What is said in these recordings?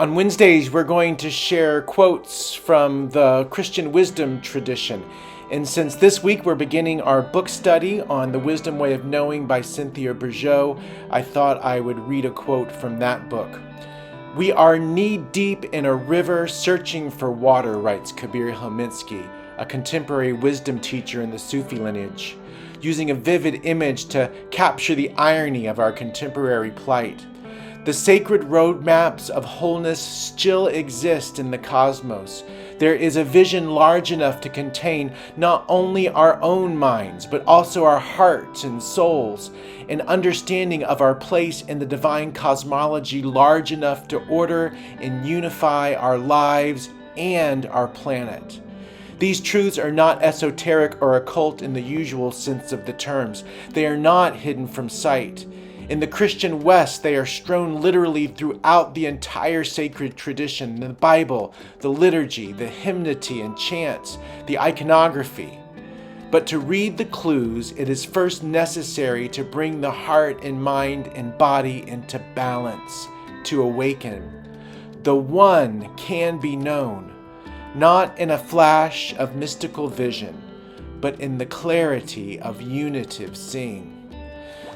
On Wednesdays, we're going to share quotes from the Christian wisdom tradition. And since this week we're beginning our book study on The Wisdom Way of Knowing by Cynthia Bourgeault, I thought I would read a quote from that book. "We are knee-deep in a river searching for water," writes Kabir Helminski, a contemporary wisdom teacher in the Sufi lineage, using a vivid image to capture the irony of our contemporary plight. The sacred roadmaps of wholeness still exist in the cosmos. There is a vision large enough to contain not only our own minds, but also our hearts and souls, an understanding of our place in the divine cosmology large enough to order and unify our lives and our planet. These truths are not esoteric or occult in the usual sense of the terms. They are not hidden from sight. In the Christian West, they are strewn literally throughout the entire sacred tradition, the Bible, the liturgy, the hymnody and chants, the iconography. But to read the clues, it is first necessary to bring the heart and mind and body into balance, to awaken. The One can be known, not in a flash of mystical vision, but in the clarity of unitive seeing.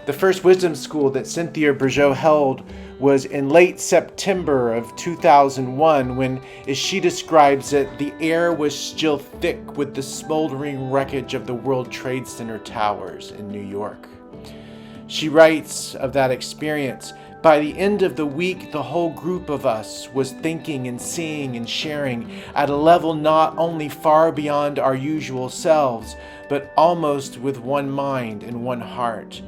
The first wisdom school that Cynthia Bourgeault held was in late September of 2001 when, as she describes it, the air was still thick with the smoldering wreckage of the World Trade Center towers in New York. She writes of that experience, "By the end of the week, the whole group of us was thinking and seeing and sharing at a level not only far beyond our usual selves, but almost with one mind and one heart.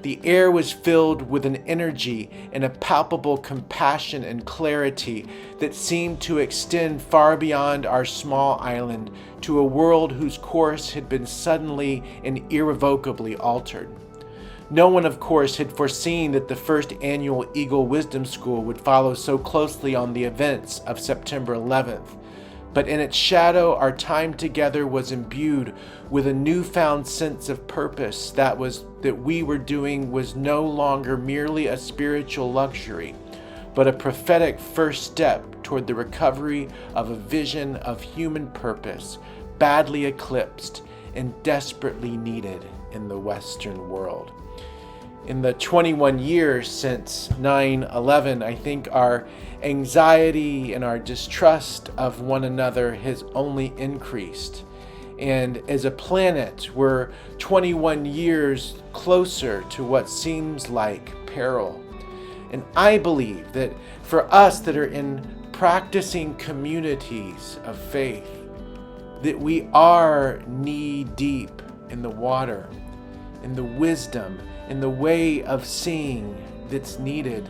The air was filled with an energy and a palpable compassion and clarity that seemed to extend far beyond our small island to a world whose course had been suddenly and irrevocably altered." No one, of course, had foreseen that the first annual Eagle Wisdom School would follow so closely on the events of September 11th. But in its shadow, our time together was imbued with a newfound sense of purpose that we were doing was no longer merely a spiritual luxury, but a prophetic first step toward the recovery of a vision of human purpose, badly eclipsed and desperately needed in the Western world. In the 21 years since 9/11, I think our anxiety and our distrust of one another has only increased. And as a planet, we're 21 years closer to what seems like peril. And I believe that for us that are in practicing communities of faith, that we are knee deep in the water, in the wisdom, in the way of seeing that's needed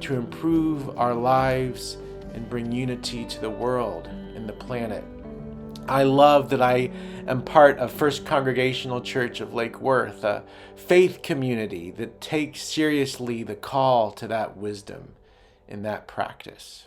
to improve our lives and bring unity to the world and the planet. I love that I am part of First Congregational Church of Lake Worth, a faith community that takes seriously the call to that wisdom and that practice.